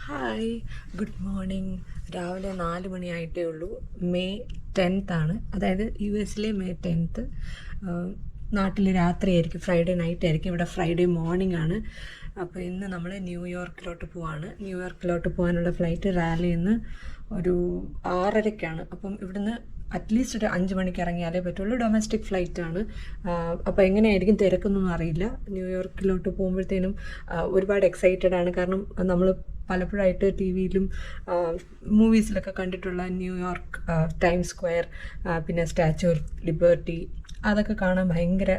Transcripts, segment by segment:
Hi, good morning. രാവിലെ 4 മണിയായിട്ടേ ഉള്ളൂ. May 10th ആണ്, അതായത് US മെയ് 10th. നാട്ടിൽ രാത്രിയായിരിക്കും, ഫ്രൈഡേ നൈറ്റ് ആയിരിക്കും. ഇവിടെ ഫ്രൈഡേ മോർണിംഗ് ആണ്. അപ്പോൾ ഇന്ന് നമ്മൾ ന്യൂയോർക്കിലോട്ട് പോവാണ്. ന്യൂയോർക്കിലോട്ട് പോകാനുള്ള ഫ്ലൈറ്റ് റാലിയിൽ നിന്ന് ഒരു 6:30-ക്കാണ്. അപ്പം ഇവിടുന്ന് അറ്റ്ലീസ്റ്റ് ഒരു 5 മണിക്ക് ഇറങ്ങിയാലേ പറ്റുള്ളൂ. ഡൊമസ്റ്റിക് ഫ്ലൈറ്റാണ്. അപ്പോൾ എങ്ങനെയായിരിക്കും തിരക്കൊന്നും അറിയില്ല. ന്യൂയോർക്കിലോട്ട് പോകുമ്പോഴത്തേനും ഒരുപാട് എക്സൈറ്റഡ് ആണ്. കാരണം നമ്മൾ പലപ്പോഴായിട്ട് ടി വിയിലും മൂവീസിലൊക്കെ കണ്ടിട്ടുള്ള ന്യൂയോർക്ക് ടൈം സ്ക്വയർ, പിന്നെ സ്റ്റാച്യു ഓഫ് ലിബർട്ടി, അതൊക്കെ കാണാൻ ഭയങ്കര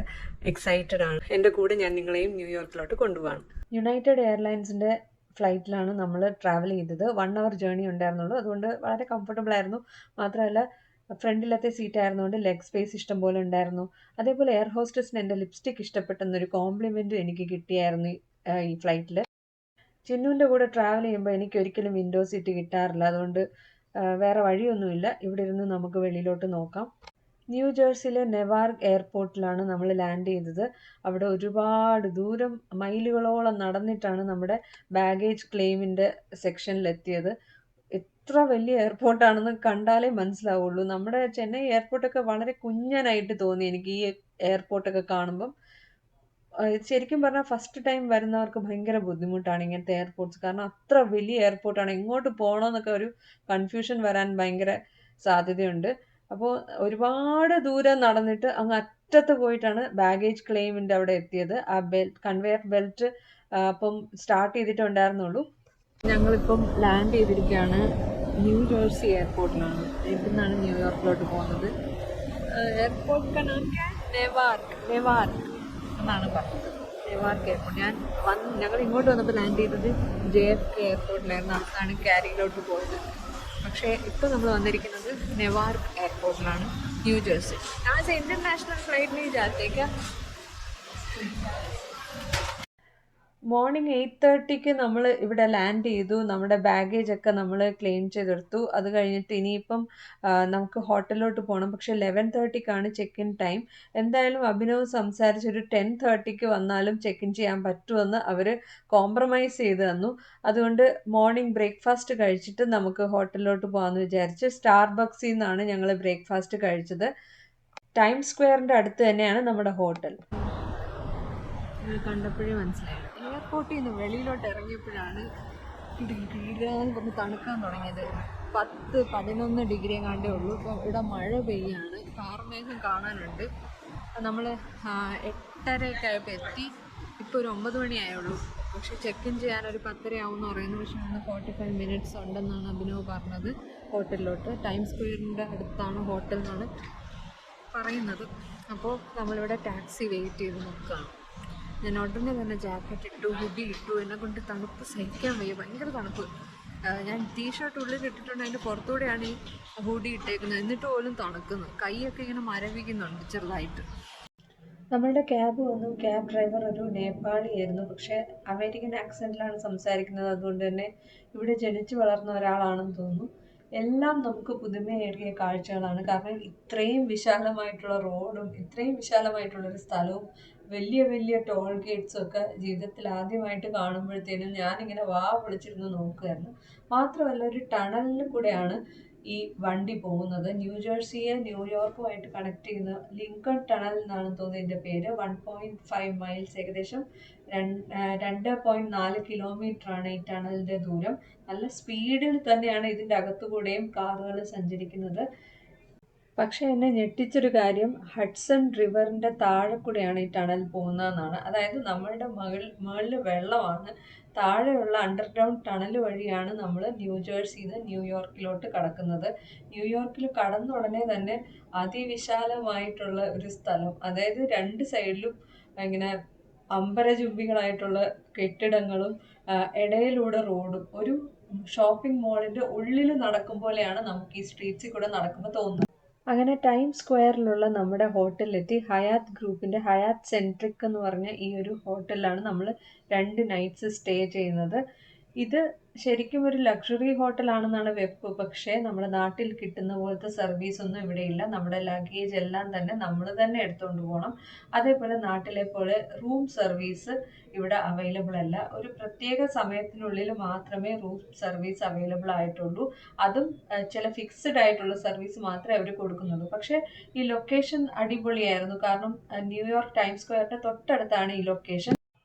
എക്സൈറ്റഡ് ആണ്. എൻ്റെ കൂടെ ഞാൻ നിങ്ങളെയും ന്യൂയോർക്കിലോട്ട് കൊണ്ടുപോകാണ്. യുണൈറ്റഡ് എയർലൈൻസിൻ്റെ ഫ്ലൈറ്റിലാണ് നമ്മൾ ട്രാവൽ ചെയ്തത്. 1 hour ജേർണി ഉണ്ടായിരുന്നുള്ളൂ. അതുകൊണ്ട് വളരെ കംഫർട്ടബിൾ ആയിരുന്നു. മാത്രമല്ല ഫ്രണ്ടിലത്തെ സീറ്റ് ആയിരുന്നുകൊണ്ട് ലെഗ് സ്പേസ് ഇഷ്ടം പോലെ ഉണ്ടായിരുന്നു. അതേപോലെ എയർ ഹോസ്റ്റസിന് എൻ്റെ ലിപ്സ്റ്റിക് ഇഷ്ടപ്പെട്ടെന്നൊരു കോംപ്ലിമെൻറ്റും എനിക്ക് കിട്ടിയായിരുന്നു ഈ ഫ്ലൈറ്റിൽ. ചിന്നുവിൻ്റെ കൂടെ ട്രാവൽ ചെയ്യുമ്പോൾ എനിക്ക് ഒരിക്കലും വിൻഡോ സീറ്റ് കിട്ടാറില്ല. അതുകൊണ്ട് വേറെ വഴിയൊന്നുമില്ല, ഇവിടെ ഇരുന്ന് നമുക്ക് വെളിയിലോട്ട് നോക്കാം. ന്യൂ ജേഴ്സിയിലെ നെവാർക്ക് എയർപോർട്ടിലാണ് നമ്മൾ ലാൻഡ് ചെയ്തത്. അവിടെ ഒരുപാട് ദൂരം, മൈലുകളോളം നടന്നിട്ടാണ് നമ്മുടെ ബാഗേജ് ക്ലെയിമിൻ്റെ സെക്ഷനിലെത്തിയത്. എത്ര വലിയ എയർപോർട്ടാണെന്ന് കണ്ടാലേ മനസ്സിലാവുള്ളൂ. നമ്മുടെ ചെന്നൈ എയർപോർട്ടൊക്കെ വളരെ കുഞ്ഞനായിട്ട് തോന്നി എനിക്ക് ഈ എയർപോർട്ടൊക്കെ കാണുമ്പം. ശരിക്കും പറഞ്ഞാൽ ഫസ്റ്റ് ടൈം വരുന്നവർക്ക് ഭയങ്കര ബുദ്ധിമുട്ടാണ് ഇങ്ങനത്തെ എയർപോർട്ട്സ്. കാരണം അത്ര വലിയ എയർപോർട്ടാണ്. എങ്ങോട്ട് പോകണമെന്നൊക്കെ ഒരു കൺഫ്യൂഷൻ വരാൻ ഭയങ്കര സാധ്യതയുണ്ട്. അപ്പോൾ ഒരുപാട് ദൂരം നടന്നിട്ട് അങ്ങ് അറ്റത്ത് പോയിട്ടാണ് ബാഗേജ് ക്ലെയിമിൻ്റെ അവിടെ എത്തിയത്. ആ കൺവെയർ ബെൽറ്റ് അപ്പം സ്റ്റാർട്ട് ചെയ്തിട്ടുണ്ടായിരുന്നുള്ളൂ. ഞങ്ങളിപ്പം ലാൻഡ് ചെയ്തിരിക്കുകയാണ് ന്യൂ ജേഴ്സി എയർപോർട്ടിലാണ്. ഇവിടുന്നാണ് ന്യൂയോർക്കിലോട്ട് പോകുന്നത്. എയർപോർട്ട് കാ നാം ക്യാ? നെവാർക്ക് എന്നാണ് പറഞ്ഞത്. Newark airport. ഞങ്ങൾ ഇങ്ങോട്ട് വന്നപ്പോൾ ലാൻഡ് ചെയ്തത് JFK എയർപോർട്ടിലായിരുന്നു. അവിടുന്നാണ് കാരിയിലോട്ട് പോയത്. പക്ഷേ ഇപ്പോൾ നമ്മൾ വന്നിരിക്കുന്നത് നെവാർക്ക് എയർപോർട്ടിലാണ്, ന്യൂ ജേഴ്സി. यहाँ से इंटरनेशनल फ्लाइट नहीं जाते क्या? മോർണിംഗ് 8:30-ക്ക് നമ്മൾ ഇവിടെ ലാൻഡ് ചെയ്തു. നമ്മുടെ ബാഗേജ് ഒക്കെ നമ്മൾ ക്ലെയിം ചെയ്തെടുത്തു. അത് കഴിഞ്ഞിട്ട് ഇനിയിപ്പം നമുക്ക് ഹോട്ടലിലോട്ട് പോകണം. പക്ഷേ 11:30-ക്കാണ് ചെക്ക് ഇൻ ടൈം. എന്തായാലും അഭിനവ് സംസാരിച്ചൊരു 10:30-ക്ക് വന്നാലും ചെക്ക് ഇൻ ചെയ്യാൻ പറ്റുമെന്ന് അവർ കോംപ്രമൈസ് ചെയ്ത് തന്നു. അതുകൊണ്ട് മോർണിംഗ് ബ്രേക്ക്ഫാസ്റ്റ് കഴിച്ചിട്ട് നമുക്ക് ഹോട്ടലിലോട്ട് പോകാമെന്ന് വിചാരിച്ച് സ്റ്റാർബക്സിൽ നിന്നാണ് ഞങ്ങൾ ബ്രേക്ക്ഫാസ്റ്റ് കഴിച്ചത്. ടൈം സ്ക്വയറിൻ്റെ അടുത്ത് തന്നെയാണ് നമ്മുടെ ഹോട്ടൽ. കണ്ടപ്പോഴേ മനസ്സിലായി. എയർപോർട്ടിൽ നിന്ന് വെളിയിലോട്ട് ഇറങ്ങിയപ്പോഴാണ് ഡിഗ്രിയിലൊന്ന് തണുക്കാൻ തുടങ്ങിയത്. 10-11 ഡിഗ്രി എങ്ങാണ്ടേ ഉള്ളൂ. ഇപ്പോൾ ഇവിടെ മഴ പെയ്യാണ്, കാർമേഘം കാണാനുണ്ട്. നമ്മൾ 8:30 ആയപ്പോൾ എത്തി. ഇപ്പോൾ ഒരു 9 മണിയായുള്ളൂ. പക്ഷേ ചെക്ക് ഇൻ ചെയ്യാൻ ഒരു 10:30 ആവുമെന്ന് പറയുന്നു. പക്ഷേ 45 മിനിറ്റ്സ് ഉണ്ടെന്നാണ് അഭിനവ് പറഞ്ഞത് ഹോട്ടലിലോട്ട്. ടൈം സ്ക്വയറിൻ്റെ അടുത്താണ് ഹോട്ടൽ എന്നാണ് പറയുന്നത്. അപ്പോൾ നമ്മളിവിടെ ടാക്സി വെയിറ്റ് ചെയ്ത് നോക്കുകയാണ്. ഞാൻ ഉടനെ തന്നെ ജാക്കറ്റ് ഇട്ടു, ഹുഡി ഇട്ടു. എന്നെ കൊണ്ട് തണുപ്പ് സഹിക്കാൻ വയ്യ, ഭയങ്കര തണുപ്പ്. ഞാൻ ടീഷർട്ട് ഉള്ളിൽ ഇട്ടിട്ടുണ്ട്, അതിൻ്റെ പുറത്തൂടെയാണ് ഈ ഹുഡി ഇട്ടേക്കുന്നത്. എന്നിട്ട് പോലും തണുക്കുന്നു. കൈയൊക്കെ ഇങ്ങനെ മരവിക്കുന്നുണ്ട് ചെറുതായിട്ട്. നമ്മളുടെ ക്യാബ് വന്നു. ക്യാബ് ഡ്രൈവർ ഒരു നേപ്പാളിയായിരുന്നു. പക്ഷേ അമേരിക്കൻ ആക്സെൻറ്റിലാണ് സംസാരിക്കുന്നത്. അതുകൊണ്ട് തന്നെ ഇവിടെ ജനിച്ചു വളർന്ന ഒരാളാണെന്ന് തോന്നുന്നു. എല്ലാം നമുക്ക് പുതുമയേറിയ കാഴ്ചകളാണ്. കാരണം ഇത്രയും വിശാലമായിട്ടുള്ള റോഡും ഇത്രയും വിശാലമായിട്ടുള്ളൊരു സ്ഥലവും വലിയ വലിയ ടോൾ ഗേറ്റ്സും ഒക്കെ ജീവിതത്തിൽ ആദ്യമായിട്ട് കാണുമ്പോഴത്തേനും ഞാനിങ്ങനെ പൊളിച്ചിരുന്ന് നോക്കുമായിരുന്നു. മാത്രമല്ല ഒരു ടണലിൽ കൂടെയാണ് ഈ വണ്ടി പോകുന്നത്. ന്യൂ ജേഴ്സിയെ ന്യൂയോർക്കുമായിട്ട് കണക്ട് ചെയ്യുന്ന ലിങ്കൺ ടണൽ എന്നാണ് തോന്നുന്നത് ഇതിൻ്റെ പേര്. 1.5 മൈൽസ്, ഏകദേശം 2.4 കിലോമീറ്ററാണ് ഈ ടണലിൻ്റെ ദൂരം. നല്ല സ്പീഡിൽ തന്നെയാണ് ഇതിൻ്റെ അകത്തുകൂടെയും കാറുകൾ സഞ്ചരിക്കുന്നത്. പക്ഷേ എന്നെ ഞെട്ടിച്ചൊരു കാര്യം, ഹഡ്സൺ റിവറിൻ്റെ താഴെ കൂടെയാണ് ഈ ടണൽ പോകുന്നതെന്നാണ്. അതായത് നമ്മളുടെ മുകളിൽ വെള്ളമാണ്, താഴെയുള്ള അണ്ടർഗ്രൗണ്ട് ടണൽ വഴിയാണ് നമ്മൾ ന്യൂ ജേഴ്സിയിൽ നിന്ന് ന്യൂയോർക്കിലോട്ട് കടക്കുന്നത്. ന്യൂയോർക്കിൽ കടന്ന ഉടനെ തന്നെ അതിവിശാലമായിട്ടുള്ള ഒരു സ്ഥലം, അതായത് 2 സൈഡിലും ഇങ്ങനെ അമ്പരചുംബികളായിട്ടുള്ള കെട്ടിടങ്ങളും ഇടയിലൂടെ റോഡും. ഒരു ഷോപ്പിംഗ് മാളിൻ്റെ ഉള്ളിൽ നടക്കും പോലെയാണ് നമുക്ക് ഈ സ്ട്രീറ്റ്സിൽ കൂടെ നടക്കുമ്പോൾ തോന്നുന്നത്. അങ്ങനെ ടൈം സ്ക്വയറിലുള്ള നമ്മുടെ ഹോട്ടലിലെത്തി. ഹയാത്ത് ഗ്രൂപ്പിൻ്റെ ഹയാത്ത് സെൻട്രിക് എന്ന് പറഞ്ഞ ഈ ഒരു ഹോട്ടലിലാണ് നമ്മൾ 2 നൈറ്റ്സ് സ്റ്റേ ചെയ്യുന്നത്. ഇത് ശരിക്കും ഒരു ലക്ഷറി ഹോട്ടലാണെന്നാണ് വെപ്പ്. പക്ഷേ നമ്മുടെ നാട്ടിൽ കിട്ടുന്ന പോലത്തെ സർവീസ് ഒന്നും ഇവിടെയില്ല. നമ്മുടെ ലഗേജ് എല്ലാം തന്നെ നമ്മൾ തന്നെ എടുത്തുകൊണ്ട് പോകണം. അതേപോലെ നാട്ടിലെ പോലെ റൂം സർവീസ് ഇവിടെ അവൈലബിൾ അല്ല. ഒരു പ്രത്യേക സമയത്തിനുള്ളിൽ മാത്രമേ റൂം സർവീസ് അവൈലബിൾ ആയിട്ടുള്ളൂ. അതും ചില ഫിക്സ്ഡ് ആയിട്ടുള്ള സർവീസ് മാത്രമേ അവർ കൊടുക്കുന്നുള്ളൂ. പക്ഷേ ഈ ലൊക്കേഷൻ അടിപൊളിയായിരുന്നു. കാരണം ന്യൂയോർക്ക് ടൈംസ് സ്ക്വയറിന്റെ തൊട്ടടുത്താണ് ഈ ലൊക്കേഷൻ.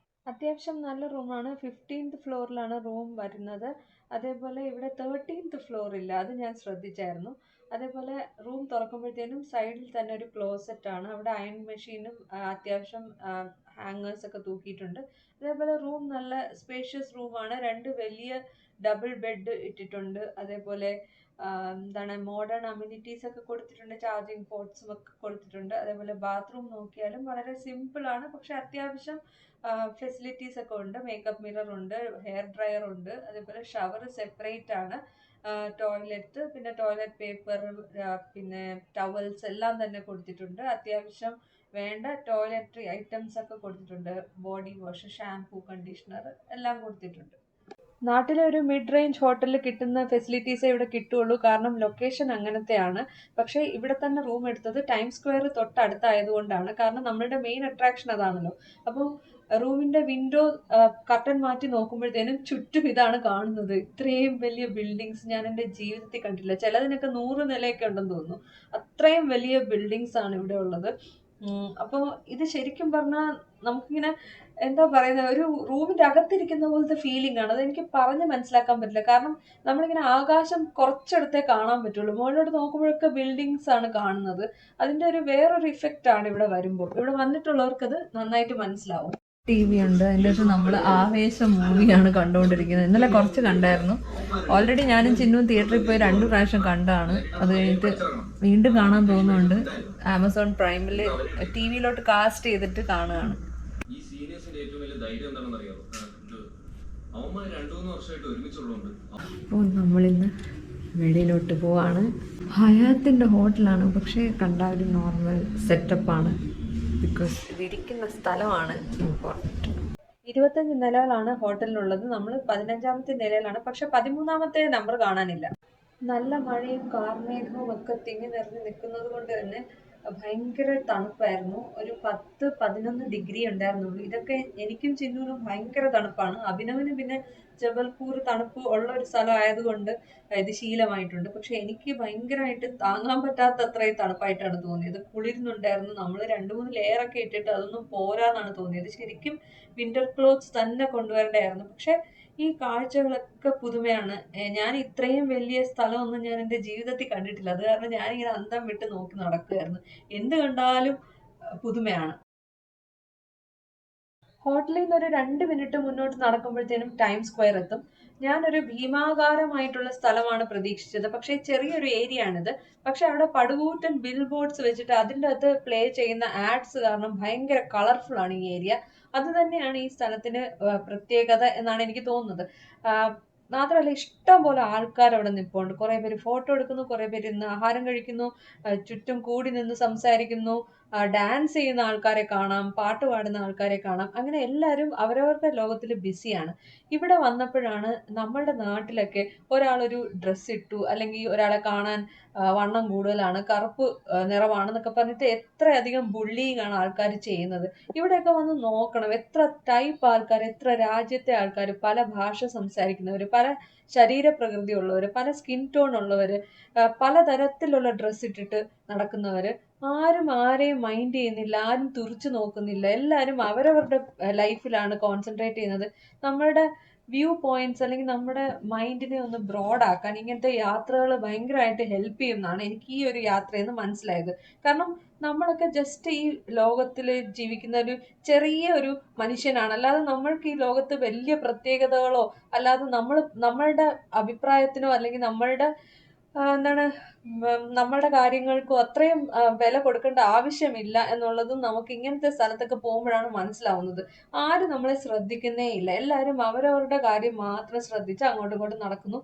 അത്യാവശ്യം നല്ല റൂമാണ്. 15th ഫ്ലോറിലാണ് റൂം വരുന്നത്. അതേപോലെ ഇവിടെ 13th ഫ്ലോറില്ല, അത് ഞാൻ ശ്രദ്ധിച്ചായിരുന്നു. അതേപോലെ റൂം തുറക്കുമ്പോഴത്തേനും സൈഡിൽ തന്നെ ഒരു ക്ലോസറ്റ് ആണ്. അവിടെ അയൺ മെഷീനും അത്യാവശ്യം ഹാങ്ങേഴ്സ് ഒക്കെ തൂക്കിയിട്ടുണ്ട്. അതേപോലെ റൂം നല്ല സ്പേഷ്യസ് റൂമാണ്. 2 വലിയ ഡബിൾ ബെഡ് ഇട്ടിട്ടുണ്ട്. അതേപോലെ എന്താണ് മോഡേൺ അമ്യൂണിറ്റീസ് ഒക്കെ കൊടുത്തിട്ടുണ്ട്. ചാർജിങ് പോർട്സും ഒക്കെ കൊടുത്തിട്ടുണ്ട്. അതേപോലെ ബാത്റൂം നോക്കിയാലും വളരെ സിമ്പിൾ ആണ്. പക്ഷെ അത്യാവശ്യം ഫെസിലിറ്റീസ് ഒക്കെ ഉണ്ട്. മേക്കപ്പ് മിറർ ഉണ്ട്, ഹെയർ ഡ്രയർ ഉണ്ട്, അതേപോലെ ഷവർ സെപ്പറേറ്റ് ആണ്. ടോയ്ലറ്റ്, പിന്നെ ടോയ്ലറ്റ് പേപ്പർ, പിന്നെ ടവൽസ് എല്ലാം തന്നെ കൊടുത്തിട്ടുണ്ട്. അത്യാവശ്യം വേണ്ട ടോയ്ലറ്ററി ഐറ്റംസ് ഒക്കെ കൊടുത്തിട്ടുണ്ട്. ബോഡി വാഷ്, ഷാംപൂ, കണ്ടീഷണർ എല്ലാം കൊടുത്തിട്ടുണ്ട്. നാട്ടിലെ ഒരു മിഡ് റേഞ്ച് ഹോട്ടലിൽ കിട്ടുന്ന ഫെസിലിറ്റീസേ ഇവിടെ കിട്ടുള്ളൂ. കാരണം ലൊക്കേഷൻ അങ്ങനത്തെയാണ്. പക്ഷേ ഇവിടെ തന്നെ റൂം എടുത്തത് ടൈംസ് സ്ക്വയർ തൊട്ടടുത്തായതുകൊണ്ടാണ്. കാരണം നമ്മളുടെ മെയിൻ അട്രാക്ഷൻ അതാണല്ലോ. അപ്പോൾ റൂമിന്റെ വിൻഡോ കർട്ടൻ മാറ്റി നോക്കുമ്പോഴത്തേനും ചുറ്റും ഇതാണ് കാണുന്നത്. ഇത്രയും വലിയ ബിൽഡിങ്സ് ഞാൻ എൻ്റെ ജീവിതത്തിൽ കണ്ടില്ല. ചിലതിനൊക്കെ 100 നിലയൊക്കെ ഉണ്ടെന്ന് തോന്നുന്നു. അത്രയും വലിയ ബിൽഡിങ്സ് ആണ് ഇവിടെ ഉള്ളത്. അപ്പോൾ ഇത് ശരിക്കും പറഞ്ഞാൽ നമുക്കിങ്ങനെ എന്താ പറയുന്നത്, ഒരു റൂമിന്റെ അകത്തിരിക്കുന്ന പോലത്തെ ഫീലിംഗ് ആണ്. അതെനിക്ക് പറഞ്ഞ് മനസ്സിലാക്കാൻ പറ്റില്ല. കാരണം നമ്മളിങ്ങനെ ആകാശം കുറച്ചിടത്തേ കാണാൻ പറ്റുള്ളൂ. മുകളിലോട്ട് നോക്കുമ്പോഴൊക്കെ ബിൽഡിങ്സ് ആണ് കാണുന്നത്. അതിന്റെ ഒരു വേറൊരു ഇഫക്റ്റ് ആണ് ഇവിടെ വരുമ്പോൾ. ഇവിടെ വന്നിട്ടുള്ളവർക്കത് നന്നായിട്ട് മനസ്സിലാവും. TV ഉണ്ട്. അതിൻ്റെ അകത്ത് നമ്മൾ ആവേശം മൂവിയാണ് കണ്ടുകൊണ്ടിരിക്കുന്നത്. ഇന്നലെ കുറച്ച് കണ്ടായിരുന്നു. ഓൾറെഡി ഞാനും ചിന്നുവും തിയേറ്ററിൽ പോയി 2 പ്രാവശ്യം കണ്ടാണ്. അത് കഴിഞ്ഞിട്ട് വീണ്ടും കാണാൻ തോന്നുന്നുണ്ട്. ആമസോൺ പ്രൈമിൽ TV-യിലോട്ട് കാസ്റ്റ് ചെയ്തിട്ട് കാണുകയാണ്. ഈ സീനിയേഴ്സിന്റെ ഏറ്റവും വലിയ ധൈര്യം എന്താണെന്ന് അറിയാമോ? അവന്മാർ 2-3 വർഷമായിട്ട് ഒരുമിച്ചുള്ളതുകൊണ്ട്. അപ്പോൾ നമ്മളിന്ന് വെളിയിലോട്ട് പോവാണ്. ഹയാത്തിൻ്റെ ഹോട്ടലാണ്, പക്ഷേ കണ്ട ഒരു നോർമൽ സെറ്റപ്പാണ്. ബിക്കോസ് ഇതിരിക്കുന്ന സ്ഥലമാണ് ഇമ്പോർട്ടൻറ്റ്. 25 നിലകളാണ് ഹോട്ടലിനുള്ളത്. നമ്മൾ 15ാമത്തെ നിലയിലാണ്. പക്ഷെ 13ാമത്തെ നമ്പർ കാണാനില്ല. നല്ല മഴയും കാർമേഘവും ഒക്കെ തിങ്ങി നിറഞ്ഞ് നിൽക്കുന്നത് കൊണ്ട് തന്നെ ഭയങ്കര തണുപ്പായിരുന്നു. ഒരു 10-11 ഡിഗ്രി ഉണ്ടായിരുന്നുള്ളൂ. ഇതൊക്കെ എനിക്കും ചിന്നുവിനും ഭയങ്കര തണുപ്പാണ്. അഭിനവിന് പിന്നെ ജബൽപൂർ തണുപ്പ് ഉള്ള ഒരു സ്ഥലം ആയതുകൊണ്ട് ഇത് ശീലമായിട്ടുണ്ട്. പക്ഷെ എനിക്ക് ഭയങ്കരമായിട്ട് താങ്ങാൻ പറ്റാത്ത അത്രയും തണുപ്പായിട്ടാണ് തോന്നിയത്. കുളിരുന്നുണ്ടായിരുന്നു. നമ്മൾ 2-3 ലെയറൊക്കെ ഇട്ടിട്ട് അതൊന്നും പോരാന്നാണ് തോന്നിയത്. ശരിക്കും വിന്റർ ക്ലോത്ത്സ് തന്നെ കൊണ്ടുവരേണ്ടതായിരുന്നു. പക്ഷെ ഈ കാഴ്ചകളൊക്കെ പുതുമയാണ്. ഞാൻ ഇത്രയും വലിയ സ്ഥലമൊന്നും ഞാൻ എൻ്റെ ജീവിതത്തിൽ കണ്ടിട്ടില്ല. അത് കാരണം ഞാനിങ്ങനെ അന്തം വിട്ട് നോക്കി നടക്കുകയായിരുന്നു. എന്ത് കണ്ടാലും പുതുമയാണ്. ഹോട്ടലിൽ നിന്ന് ഒരു 2 മിനിറ്റ് മുന്നോട്ട് നടക്കുമ്പോഴത്തേനും ടൈംസ് സ്ക്വയർ എത്തും. ഞാനൊരു ഭീമാകാരമായിട്ടുള്ള സ്ഥലമാണ് പ്രതീക്ഷിച്ചത്. പക്ഷേ ചെറിയൊരു ഏരിയ ആണിത്. പക്ഷെ അവിടെ പടുകൂറ്റൻ ബിൽ ബോർഡ്സ് വെച്ചിട്ട് അതിൻ്റെ അകത്ത് പ്ലേ ചെയ്യുന്ന ആഡ്സ് കാരണം ഭയങ്കര കളർഫുൾ ആണ് ഈ ഏരിയ. അത് തന്നെയാണ് ഈ സ്ഥലത്തിന് പ്രത്യേകത എന്നാണ് എനിക്ക് തോന്നുന്നത്. മാത്രമല്ല ഇഷ്ടം പോലെ ആൾക്കാർ അവിടെ നിൽപ്പുണ്ട്. കുറേ പേര് ഫോട്ടോ എടുക്കുന്നു, കുറേ പേര് ഇന്ന് ആഹാരം കഴിക്കുന്നു, ചുറ്റും കൂടി നിന്ന് സംസാരിക്കുന്നു, ഡാൻസ് ചെയ്യുന്ന ആൾക്കാരെ കാണാം, പാട്ട് പാടുന്ന ആൾക്കാരെ കാണാം. അങ്ങനെ എല്ലാവരും അവരവരുടെ ലോകത്തിൽ ബിസിയാണ്. ഇവിടെ വന്നപ്പോഴാണ് നമ്മളുടെ നാട്ടിലൊക്കെ ഒരാളൊരു ഡ്രസ്സ് ഇട്ടു, അല്ലെങ്കിൽ ഒരാളെ കാണാൻ വണ്ണം കൂടുതലാണ്, കറുപ്പ് നിറമാണെന്നൊക്കെ പറഞ്ഞിട്ട് എത്രയധികം ബുള്ളിങ് ആണ് ആൾക്കാർ ചെയ്യുന്നത്. ഇവിടെയൊക്കെ വന്ന് നോക്കണം, എത്ര ടൈപ്പ് ആൾക്കാർ, എത്ര രാജ്യത്തെ ആൾക്കാർ, പല ഭാഷ സംസാരിക്കുന്നവർ, പല ശരീരപ്രകൃതി ഉള്ളവർ, പല സ്കിൻ ടോൺ ഉള്ളവർ, പലതരത്തിലുള്ള ഡ്രസ്സ് ഇട്ടിട്ട് നടക്കുന്നവർ. ആരും ആരെയും മൈൻഡ് ചെയ്യുന്നില്ല, ആരും തുറിച്ചു നോക്കുന്നില്ല. എല്ലാവരും അവരവരുടെ ലൈഫിലാണ് കോൺസെൻട്രേറ്റ് ചെയ്യുന്നത്. നമ്മളുടെ വ്യൂ പോയിന്റ്സ് അല്ലെങ്കിൽ നമ്മുടെ മൈൻഡിനെ ഒന്ന് ബ്രോഡ് ആക്കാൻ ഇങ്ങനത്തെ യാത്രകൾ ഭയങ്കരമായിട്ട് ഹെൽപ്പ് ചെയ്യുമെന്നാണ് എനിക്ക് ഈ ഒരു യാത്രയിൽ നിന്ന് മനസ്സിലായത്. കാരണം നമ്മളൊക്കെ ജസ്റ്റ് ഈ ലോകത്തിൽ ജീവിക്കുന്ന ഒരു ചെറിയ ഒരു മനുഷ്യനാണ്. അല്ലാതെ നമ്മൾക്ക് ഈ ലോകത്ത് വലിയ പ്രത്യേകതകളോ അല്ലാതെ നമ്മളുടെ അഭിപ്രായത്തിനോ അല്ലെങ്കിൽ നമ്മളുടെ എന്താണ് നമ്മളുടെ കാര്യങ്ങൾക്കും അത്രയും വില കൊടുക്കേണ്ട ആവശ്യമില്ല എന്നുള്ളതും നമുക്ക് ഇങ്ങനത്തെ സ്ഥലത്തൊക്കെ പോകുമ്പോഴാണ് മനസ്സിലാവുന്നത്. ആരും നമ്മളെ ശ്രദ്ധിക്കുന്നേ ഇല്ല. എല്ലാവരും അവരവരുടെ കാര്യം മാത്രം ശ്രദ്ധിച്ച് അങ്ങോട്ടും ഇങ്ങോട്ടും നടക്കുന്നു.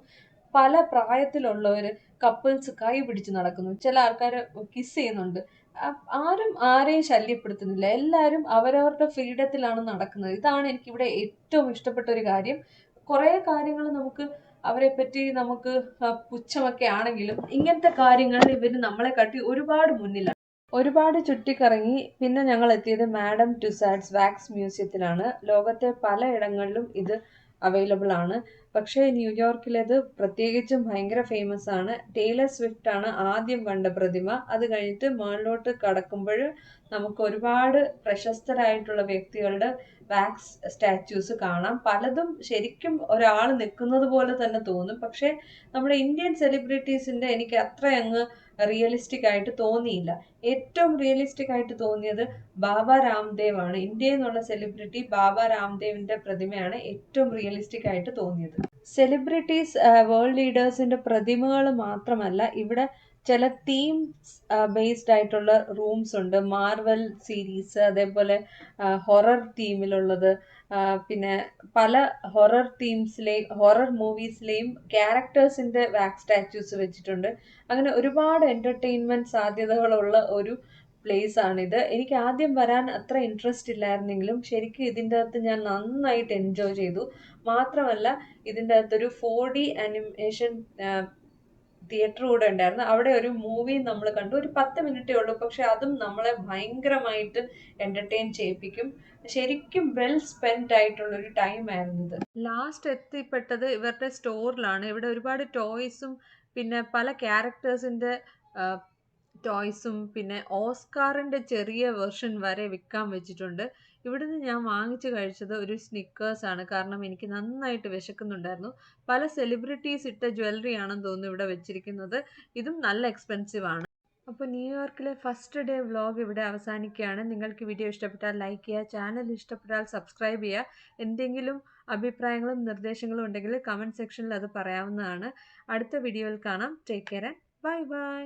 പല പ്രായത്തിലുള്ളവര് കപ്പിൾസ് കൈ പിടിച്ച് നടക്കുന്നു. ചില ആൾക്കാർ കിസ് ചെയ്യുന്നുണ്ട്. ആരും ആരെയും ശല്യപ്പെടുത്തുന്നില്ല. എല്ലാവരും അവരവരുടെ ഫ്രീഡത്തിലാണ് നടക്കുന്നത്. ഇതാണ് എനിക്കിവിടെ ഏറ്റവും ഇഷ്ടപ്പെട്ട ഒരു കാര്യം. കുറേ കാര്യങ്ങൾ നമുക്ക് അവരെ പറ്റി നമുക്ക് പുച്ഛമൊക്കെ ആണെങ്കിലും ഇങ്ങനത്തെ കാര്യങ്ങളിൽ ഇവർ നമ്മളെ കാട്ടി ഒരുപാട് മുന്നിലാണ്. ഒരുപാട് ചുറ്റിക്കറങ്ങി പിന്നെ ഞങ്ങൾ എത്തിയത് മാഡം ടുസാഡ്സ് വാക്സ് മ്യൂസിയത്തിലാണ്. ലോകത്തെ പലയിടങ്ങളിലും ഇത് അവൈലബിൾ ആണ്. പക്ഷേ ന്യൂയോർക്കിലേത് പ്രത്യേകിച്ചും ഭയങ്കര ഫേമസ് ആണ്. ടേലർ സ്വിഫ്റ്റ് ആണ് ആദ്യം കണ്ട പ്രതിമ. അത് കഴിഞ്ഞിട്ട് മുകളിലോട്ട് കടക്കുമ്പോൾ നമുക്ക് ഒരുപാട് പ്രശസ്തരായിട്ടുള്ള വ്യക്തികളുടെ വാക്സ് സ്റ്റാച്യൂസ് കാണാം. പലതും ശരിക്കും ഒരാൾ നിൽക്കുന്നത് പോലെ തന്നെ തോന്നും. പക്ഷേ നമ്മുടെ ഇന്ത്യൻ സെലിബ്രിറ്റീസിൻ്റെ എനിക്ക് അത്ര അങ്ങ് റിയലിസ്റ്റിക് ആയിട്ട് തോന്നിയില്ല. ഏറ്റവും റിയലിസ്റ്റിക് ആയിട്ട് തോന്നിയത് ബാബ രാംദേവ് ആണ്. ഇന്ത്യയിൽ നിന്നുള്ള സെലിബ്രിറ്റി ബാബ രാംദേവിന്റെ പ്രതിമയാണ് ഏറ്റവും റിയലിസ്റ്റിക് ആയിട്ട് തോന്നിയത്. സെലിബ്രിറ്റീസ് വേൾഡ് ലീഡേഴ്സിന്റെ പ്രതിമകൾ മാത്രമല്ല, ഇവിടെ ചില തീംസ് ബേസ്ഡ് ആയിട്ടുള്ള റൂംസ് ഉണ്ട്. മാർവൽ സീരീസ്, അതേപോലെ ഹൊറർ തീമിലുള്ളത്, പിന്നെ പല ഹൊറർ മൂവീസിലെയും ക്യാരക്ടേഴ്സിന്റെ വാക്സ് സ്റ്റാച്യൂസ് വെച്ചിട്ടുണ്ട്. അങ്ങനെ ഒരുപാട് എന്റർടൈൻമെന്റ് സാധ്യതകളുള്ള ഒരു പ്ലേസ് ആണിത്. എനിക്ക് ആദ്യം വരാൻ അത്ര ഇൻട്രസ്റ്റ് ഇല്ലായിരുന്നെങ്കിലും ശരിക്കും ഇതിൻ്റെ അകത്ത് ഞാൻ നന്നായിട്ട് എൻജോയ് ചെയ്തു. മാത്രമല്ല ഇതിൻ്റെ അകത്തൊരു 4D ആനിമേഷൻ തിയേറ്റർ കൂടെ ഉണ്ടായിരുന്നു. അവിടെ ഒരു മൂവി നമ്മൾ കണ്ടു. ഒരു 10 മിനിറ്റേ ഉള്ളൂ, പക്ഷെ അതും നമ്മളെ ഭയങ്കരമായിട്ട് എന്റർടൈൻ ചെയ്യിപ്പിക്കും. ശരിക്കും വെൽ സ്പെൻഡ് ആയിട്ടുള്ള ഒരു ടൈം ആയിരുന്നു ഇത്. ലാസ്റ്റ് എത്തിപ്പെട്ടത് ഇവരുടെ സ്റ്റോറിലാണ്. ഇവിടെ ഒരുപാട് ടോയ്സും പിന്നെ പല ക്യാരക്ടേഴ്സിന്റെ ടോയ്സും പിന്നെ ഓസ്കാറിന്റെ ചെറിയ വെർഷൻ വരെ വിൽക്കാൻ വെച്ചിട്ടുണ്ട്. ഇവിടുന്ന് ഞാൻ വാങ്ങിച്ചു കഴിച്ചത് ഒരു സ്നിക്കേഴ്സ് ആണ്. കാരണം എനിക്ക് നന്നായിട്ട് വിശക്കുന്നുണ്ടായിരുന്നു. പല സെലിബ്രിറ്റീസ് ഇട്ട ജ്വല്ലറി ആണെന്ന് തോന്നുന്നു ഇവിടെ വെച്ചിരിക്കുന്നത്. ഇതും നല്ല എക്സ്പെൻസീവ് ആണ്. അപ്പോൾ ന്യൂയോർക്കിലെ ഫസ്റ്റ് ഡേ വ്ലോഗ് ഇവിടെ അവസാനിക്കുകയാണ്. നിങ്ങൾക്ക് വീഡിയോ ഇഷ്ടപ്പെട്ടാൽ ലൈക്ക് ചെയ്യുക, ചാനൽ ഇഷ്ടപ്പെട്ടാൽ സബ്സ്ക്രൈബ് ചെയ്യുക. എന്തെങ്കിലും അഭിപ്രായങ്ങളും നിർദ്ദേശങ്ങളും ഉണ്ടെങ്കിൽ കമൻറ്റ് സെക്ഷനിൽ അത് പറയാവുന്നതാണ്. അടുത്ത വീഡിയോയിൽ കാണാം. Take care and bye bye.